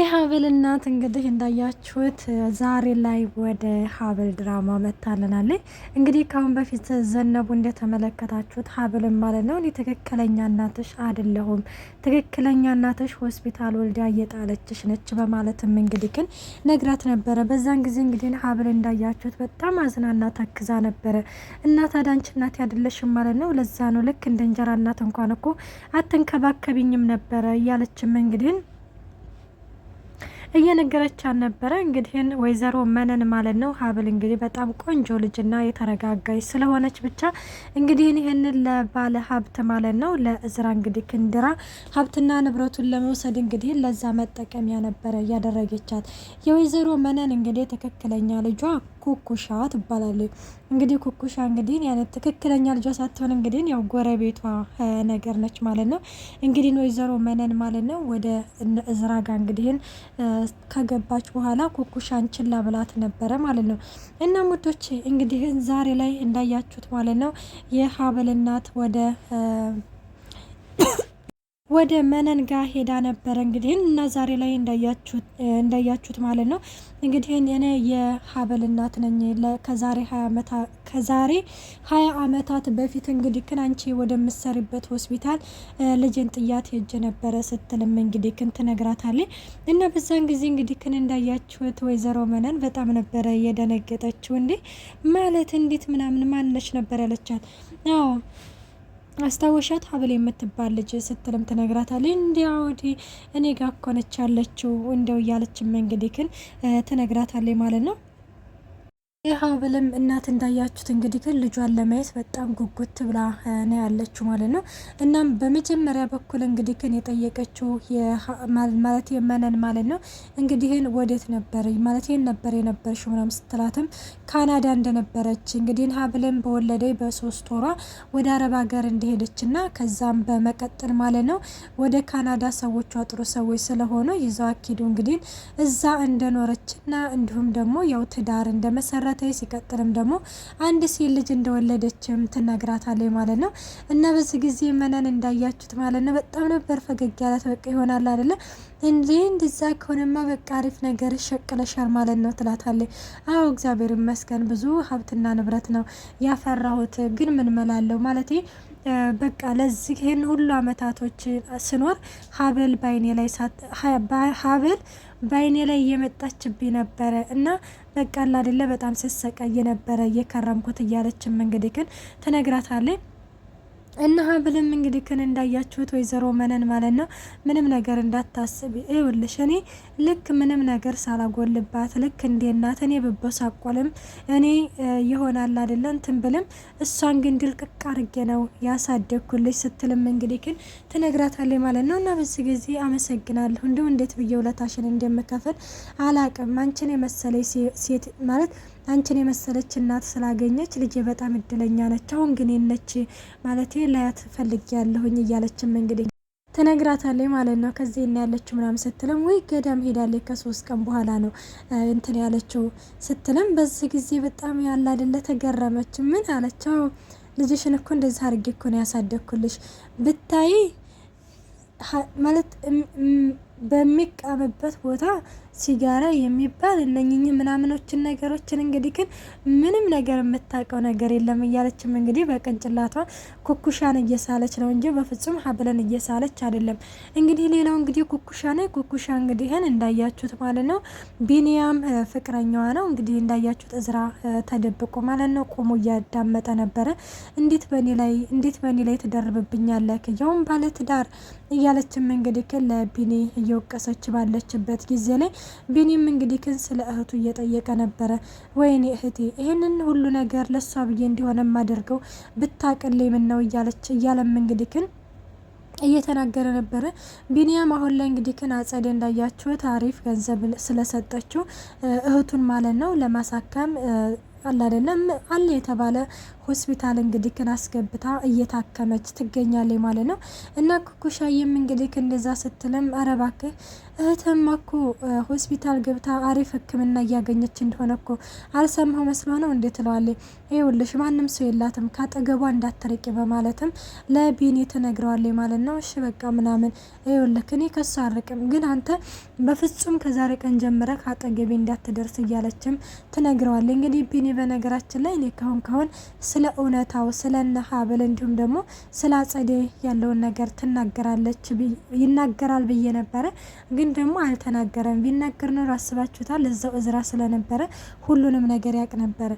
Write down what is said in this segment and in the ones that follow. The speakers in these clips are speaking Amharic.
የሀብል እናት እንግዲህ እንዳያችሁት ዛሬ ላይ ወደ ሀብል ድራማ መታለናለች። እንግዲህ ካሁን በፊት ዘነቡ እንደተመለከታችሁት ሀብልን ማለት ነው እኔ ትክክለኛ እናትሽ አይደለሁም፣ ትክክለኛ እናትሽ ሆስፒታል ወልዳ እየጣለችሽ ነች በማለትም እንግዲህ ግን ነግራት ነበረ። በዛን ጊዜ እንግዲህ ሀብል እንዳያችሁት በጣም አዝናና ተክዛ ነበረ። እናት አዳንች እናት ያደለሽም ማለት ነው፣ ለዛ ነው ልክ እንደ እንጀራ እናት እንኳን እኮ አትንከባከቢኝም ነበረ እያለችም እንግዲህ እየነገረቻት ነበረ። እንግዲህ ወይዘሮ መነን ማለት ነው ሀብል እንግዲህ በጣም ቆንጆ ልጅና የተረጋጋች ስለሆነች ብቻ እንግዲህ ይህንን ለባለ ሀብት ማለት ነው ለእዝራ እንግዲህ ክንድራ ሀብትና ንብረቱን ለመውሰድ እንግዲህ ለዛ መጠቀሚያ ነበረ እያደረገቻት። የወይዘሮ መነን እንግዲህ ትክክለኛ ልጇ ኩኩሻ ትባላለች። እንግዲህ ኩኩሻ እንግዲህ ያኔ ትክክለኛ ልጇ ሳትሆን እንግዲህ ያው ጎረቤቷ ነገር ነች ማለት ነው። እንግዲህ ወይዘሮ መነን ማለት ነው ወደ እዝራ ጋር እንግዲህ ከገባች በኋላ ኩኩሻን ችላ ብላት ነበረ ማለት ነው። እና ሙዶች እንግዲህ ዛሬ ላይ እንዳያችሁት ማለት ነው የሀብል እናት ወደ መነን ጋር ሄዳ ነበረ እንግዲህ እና ዛሬ ላይ እንዳያችሁት ማለት ነው እንግዲህ እኔ የሀብል እናት ነኝ ከዛሬ 20 አመታት በፊት እንግዲህ ክን አንቺ ወደምትሰሪበት ሆስፒታል ልጅን ጥያት ሄጄ ነበረ ስትልም እንግዲህ ክን ትነግራታለች። እና በዛን ጊዜ እንግዲህ ክን እንዳያችሁት ወይዘሮ መነን በጣም ነበረ የደነገጠችው። እንዴ ማለት እንዴት ምናምን ማንነች ነበር ያለቻት። አዎ አስታወሻት ሀብል የምትባል ልጅ ስትልም ትነግራታለች። እንዲያውዲ እኔ ጋር እኮ ነች ያለችው እንደው እያለችም እንግዲህ ግን ትነግራታለች ማለት ነው። የሀብልም እናት እንዳያችሁት እንግዲህ ግን ልጇን ለማየት በጣም ጉጉት ብላ ነው ያለችው ማለት ነው። እናም በመጀመሪያ በኩል እንግዲህ ግን የጠየቀችው ማለት የመነን ማለት ነው እንግዲህ ወዴት ነበር ማለት ነበር የነበርሽው ምናምን ስትላትም ካናዳ እንደነበረች እንግዲህ ሀብልም በወለደኝ በ3 ወሯ ወደ አረብ ሀገር እንደሄደችና ከዛም በመቀጠል ማለት ነው ወደ ካናዳ ሰዎቿ ጥሩ ሰዎች ስለሆኑ ይዘው አኪዱ እንግዲህ እዛ እንደኖረችና እንዲሁም ደግሞ ያው ትዳር እንደመሰረ ሲቀጥልም ደግሞ አንድ ሴት ልጅ እንደወለደችም ትነግራታለች ማለት ነው። እና በዚህ ጊዜ መነን እንዳያችሁት ማለት ነው በጣም ነበር ፈገግ ያላት። በቃ ይሆናል አይደለ እንዴ እንደዛ ከሆነማ በቃ አሪፍ ነገር ሸቅለሻል ማለት ነው ትላታለች። አዎ እግዚአብሔር ይመስገን ብዙ ሀብትና ንብረት ነው ያፈራሁት፣ ግን ምን መላለው ማለት በቃ ለዚህ ይሄን ሁሉ አመታቶች ስኖር ሀብል ባይኔ ላይ እየመጣችብኝ ነበረ እና በቃ አይደለ በጣም ስሰቃይ ነበረ እየከረምኩት እያለችም እንግዲህ ግን ትነግራታለች። እና ሀብልም እንግዲህ ክን እንዳያችሁት ወይዘሮ መነን ማለት ነው ምንም ነገር እንዳታስብ ይኸውልሽ እኔ ልክ ምንም ነገር ሳላጎልባት ልክ እንደ እናት እኔ ብበሳቆልም እኔ ይሆናል አይደለ እንትን ብልም እሷን ግን ድልቅቅ አርጌ ነው ያሳደግኩልሽ ስትልም እንግዲህ ግን ትነግራታለች ማለት ነው። እና በዚህ ጊዜ አመሰግናለሁ እንደው እንዴት ብዬ ውለታሽን እንደምከፍል አላቅም። አንቺን የመሰለች ሴት ማለት አንቺን የመሰለች እናት ስላገኘች ልጄ በጣም እድለኛ ነች። አሁን ግን የነች ማለት ላያት ፈልግ ያለሁኝ እያለችም እንግዲህ ትነግራታለች ማለት ነው። ከዚህ እና ያለችው ምናምን ስትልም ወይ ገዳም ሄዳለች ከ3 ቀን በኋላ ነው እንትን ያለችው ስትልም በዚህ ጊዜ በጣም ያለ አይደለ ተገረመች። ምን አለችው? ልጅሽን እኮ እንደዚህ አድርጌ እኮ ነው ያሳደግኩልሽ ብታይ ማለት በሚቃምበት ቦታ ሲጋራ የሚባል እነኝህ ምናምኖችን ነገሮችን እንግዲህ ግን ምንም ነገር የምታውቀው ነገር የለም እያለችም እንግዲህ በቅንጭላቷ ኩኩሻን እየሳለች ነው እንጂ በፍጹም ሀብልን እየሳለች አይደለም። እንግዲህ ሌላው እንግዲህ ኩኩሻ እንግዲህ እንዳያችሁት ማለት ነው ቢኒያም ፍቅረኛዋ ነው እንግዲህ እንዳያችሁት እዝራ ተደብቆ ማለት ነው ቆሞ እያዳመጠ ነበረ። እንዴት በኔ ላይ ትደርብብኛለህ ያውም ባለ ትዳር እያለችም እንግዲህ ለቢኒ እየወቀሰች ባለችበት ጊዜ ላይ ቢኒም እንግዲህ ስለ እህቱ እየጠየቀ ነበረ። ወይኔ እህቴ ይሄንን ሁሉ ነገር ለሷ ብዬ እንዲሆነ ማደርገው ብታቀልኝ ምን ነው እያለም እንግዲህ እየተናገረ ነበረ። ቢኒያም አሁን ላይ እንግዲህ አጸደ እንዳያችሁት አሪፍ ገንዘብ ስለሰጠችው እህቱን ማለት ነው ለማሳከም አይደለም አለ የተባለ ሆስፒታል እንግዲህ አስገብታ እየታከመች ትገኛለች ማለት ነው። እና ኩኩሻዬም እንግዲህ እንደዛ ስትልም አረባክህ እህትማ እኮ ሆስፒታል ገብታ አሪፍ ሕክምና እያገኘች እንደሆነ እኮ አልሰማሁ መስሎ ነው እንዴት ትለዋለች። ይኸውልሽ ማንም ሰው የላትም ካጠገቧ እንዳትርቂ በማለትም ለቢኒ ትነግረዋለች ማለት ነው። እሺ በቃ ምናምን ይኸውልህ እኔ ከሱ አርቅም፣ ግን አንተ በፍጹም ከዛሬ ቀን ጀምረ ካጠገቤ እንዳትደርስ እያለችም ትነግረዋለች። እንግዲህ ቢኒ በነገራችን ላይ እኔ ካሁን ስለ እውነታው ስለ እነ ሀብል እንዲሁም ደግሞ ስለ አጸዴ ያለውን ነገር ይናገራል ብዬ ነበረ፣ ግን ደግሞ አልተናገረም። ቢናገር ነው አስባችሁታል? እዛው እዝራ ስለነበረ ሁሉንም ነገር ያቅ ነበረ።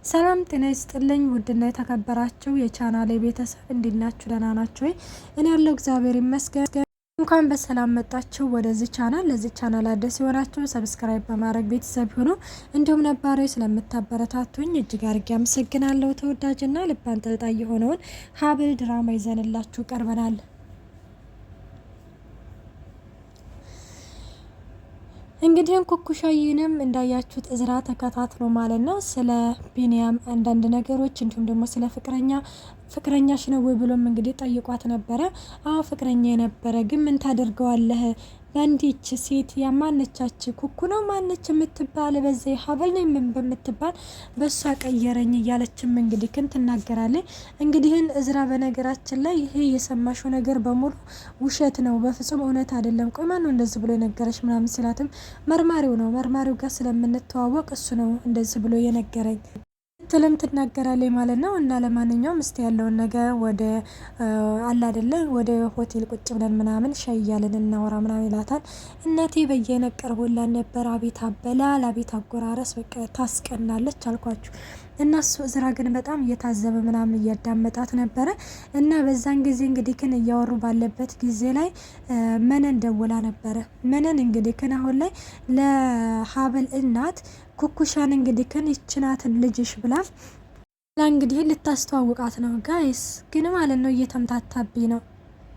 ሰላም ጤና ይስጥልኝ ውድና የተከበራችሁ የቻናሌ ቤተሰብ እንዲናችሁ ደህና ናችሁ ወይ? እኔ ያለው እግዚአብሔር ይመስገን። እንኳን በሰላም መጣችሁ ወደዚህ ቻናል። ለዚህ ቻናል አዲስ የሆናችሁ ሰብስክራይብ በማድረግ ቤተሰብ ሆኖ እንዲሁም ነባሮች ስለምታበረታቱኝ እጅግ አድርጌ አመሰግናለሁ። ተወዳጅና ልብ አንጠልጣይ የሆነውን ሀብል ድራማ ይዘንላችሁ ቀርበናል። እንግዲህ ኩኩሻዬንም እንዳያችሁት እዝራ ተከታትሎ ማለት ነው ስለ ቢኒያም አንዳንድ ነገሮች እንዲሁም ደግሞ ስለ ፍቅረኛሽ ነው ወይ ብሎም እንግዲህ ጠይቋት ነበረ። አዎ ፍቅረኛ የነበረ ግን ምን ታደርገዋለህ በአንዲች ሴት ያማነቻች ኩኩ ነው ማነች የምትባል በዚህ ሀብል ነው ምን በምትባል በሷ ቀየረኝ እያለችም እንግዲህ ክን ትናገራለች። እንግዲህን እዝራ በነገራችን ላይ ይሄ የሰማሽው ነገር በሙሉ ውሸት ነው፣ በፍጹም እውነት አይደለም። ቆይ ማን ነው እንደዚህ ብሎ የነገረች ምናምን ሲላትም መርማሪው ነው፣ መርማሪው ጋር ስለምንተዋወቅ እሱ ነው እንደዚህ ብሎ የነገረኝ ትልም ትናገራለች ማለት ነው። እና ለማንኛውም እስቲ ያለውን ነገር ወደ አላ አይደለ ወደ ሆቴል ቁጭ ብለን ምናምን ሻይ እያልን እናወራ ምናምን ይላታል። እናቴ በየነ ቀርቦላን ነበር። አቤት አበላል፣ አቤት አጎራረስ፣ በቃ ታስቀናለች አልኳችሁ። እነሱ እዝራ ግን በጣም እየታዘበ ምናምን እያዳመጣት ነበረ። እና በዛን ጊዜ እንግዲህ ክን እያወሩ ባለበት ጊዜ ላይ መነን ደውላ ነበረ። መነን እንግዲህ ክን አሁን ላይ ለሀብል እናት ኩኩሻን እንግዲህ ክን ይችናትን ልጅሽ ብላ እንግዲህ ልታስተዋውቃት ነው። ጋይስ ግን ማለት ነው እየተምታታብኝ ነው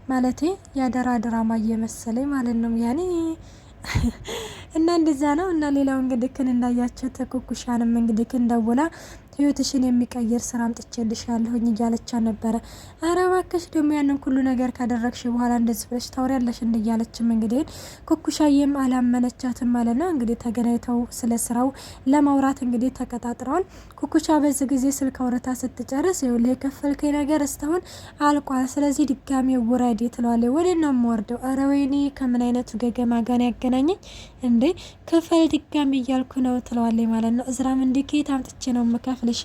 ማለቴ ያደራ ድራማ እየመሰለኝ ማለት ነው ያኔ እና እንደዛ ነው። እና ሌላው እንግዲህ ክን እንዳያቸው ኩኩሻንም እንግዲህ ክን ደውላ ህይወትሽን የሚቀይር ስራ አምጥቼልሻለሁኝ እያለቻ ነበረ። አረ እባክሽ ደግሞ ያንን ሁሉ ነገር ካደረግሽ በኋላ እንደዚህ ብለሽ ታወሪያለሽ እያለችም እንግዲህ ኩኩሻዬም አላመነቻትም ማለት ነው። እንግዲህ ተገናኝተው ስለ ስራው ለማውራት እንግዲህ ተቀጣጥረዋል። ኩኩሻ በዚህ ጊዜ ስልክ አውርታ ስትጨርስ ይኸውልህ የከፈልከኝ ነገር እስካሁን አልቋል፣ ስለዚህ ድጋሜ ውረድ ትለዋለች። ወደ ነው የምወርደው? አረ ወይኔ ከምን አይነቱ ገገማ ጋር ያገናኘኝ እንዴ ክፈል ድጋሜ እያልኩ ነው ትለዋለች ማለት ነው። እዝራም እንዲ ከየት አምጥቼ ነው የምከፍልሽ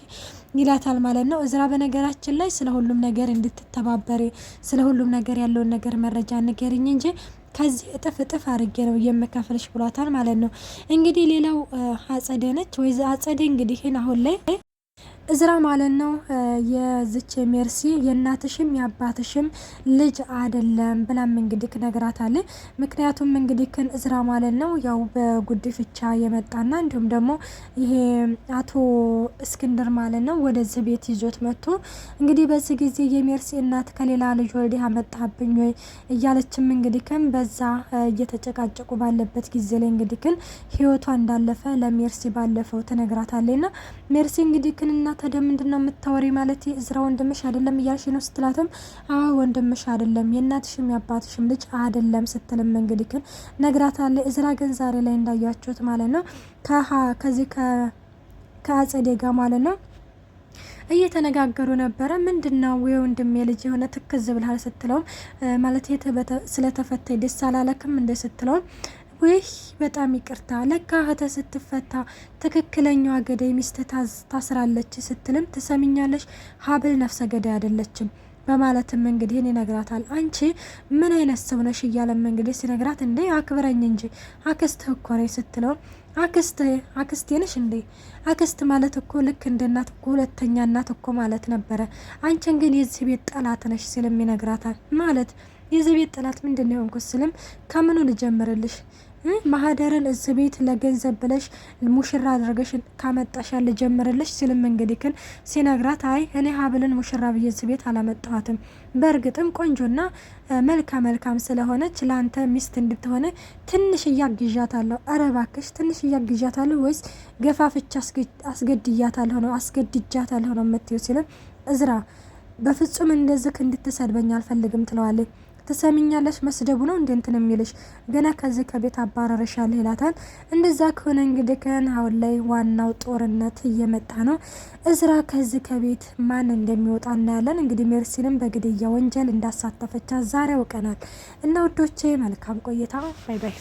ይላታል ማለት ነው። እዝራ በነገራችን ላይ ስለ ሁሉም ነገር እንድትተባበሪ ስለ ሁሉም ነገር ያለውን ነገር መረጃ ንገሪኝ እንጂ ከዚህ እጥፍ አድርጌ ነው የምከፍልሽ ብሏታል ማለት ነው። እንግዲህ ሌላው አጸደ ነች ወይ አጸደ እንግዲህ አሁን ላይ እዝራ ማለት ነው የዝች ሜርሲ የእናትሽም የአባትሽም ልጅ አይደለም ብላም እንግዲህ ነግራታለች። ምክንያቱም እንግዲህ ክን እዝራ ማለት ነው ያው በጉድፍቻ የመጣና እንዲሁም ደግሞ ይሄ አቶ እስክንድር ማለት ነው ወደዚህ ቤት ይዞት መጥቶ እንግዲህ በዚህ ጊዜ የሜርሲ እናት ከሌላ ልጅ ወልድ ያመጣብኝ ወይ እያለችም እንግዲህ ክን በዛ እየተጨቃጨቁ ባለበት ጊዜ ላይ እንግዲህ ክን ህይወቷ እንዳለፈ ለሜርሲ ባለፈው ትነግራታለችና ሜርሲ እንግዲህ ክንና ታዲያ ምንድነው የምታወሪ ማለት እዝራ ወንድምሽ አይደለም እያልሽ ነው ስትላትም አዎ ወንድምሽ አይደለም የእናትሽም የአባትሽም ልጅ አይደለም ስትልም እንግዲህ ግን ነግራታለች። እዝራ ግን ዛሬ ላይ እንዳያችሁት ማለት ነው ከዚህ ከአጸዴ ጋር ማለት ነው እየተነጋገሩ ነበረ። ምንድነው የወንድሜ ልጅ የሆነ ትክዝ ብልሃል ስትለውም ማለት ስለተፈታ ደስ አላለክም እንደ ስትለውም ወይ በጣም ይቅርታ ለካ እህተ ስትፈታ ትክክለኛዋ ገዳይ ሚስት ታስራለች ስትልም ትሰሚኛለሽ ሀብል ነፍሰ ገዳይ አይደለችም በማለትም እንግዲህ ይነግራታል። አንቺ ምን አይነት ሰው ነሽ እያለም እንግዲህ ሲነግራት እንዴ አክብረኝ እንጂ አክስትህ እኮ ነኝ ስትለው አክስቴ ነሽ እንዴ? አክስት ማለት እኮ ልክ እንደ እናት እኮ ሁለተኛ እናት እኮ ማለት ነበረ። አንቺን ግን የዚህ ቤት ጠላት ነሽ ሲልም ይነግራታል። ማለት የዚህ ቤት ጠላት ምንድነው የሆንኩት ስልም ከምኑ ልጀምርልሽ ማህደርን እዚህ ቤት ለገንዘብ ብለሽ ሙሽራ አድርገሽ ካመጣሻል ልጀምርልሽ ሲልም እንግዲህ ግን ሲነግራት አይ እኔ ሀብልን ሙሽራ ብዬ እዚህ ቤት አላመጣኋትም፣ በእርግጥም ቆንጆና መልካም ስለሆነች ለአንተ ሚስት እንድትሆነ ትንሽ እያግዣታለሁ። ኧረ እባክሽ ትንሽ እያግዣታለሁ ወይስ ገፋፍቻ አስገድጃታለሁ ነው የምትይው ሲልም እዝራ በፍጹም እንደዚህ እንድትሰድበኝ አልፈልግም ትለዋለች። ትሰሚኛለሽ? መስደቡ ነው እንዴ እንትን የሚልሽ ገና ከዚህ ከቤት አባረረሻለሁ ይላታል። እንደዛ ከሆነ እንግዲህ አሁን ላይ ዋናው ጦርነት እየመጣ ነው። እዝራ ከዚህ ከቤት ማን እንደሚወጣ እናያለን። እንግዲህ ሜርሲንም በግድያ ወንጀል እንዳሳተፈቻት ዛሬ አውቀናል። እና ውዶቼ መልካም ቆይታ። ባይ ባይ።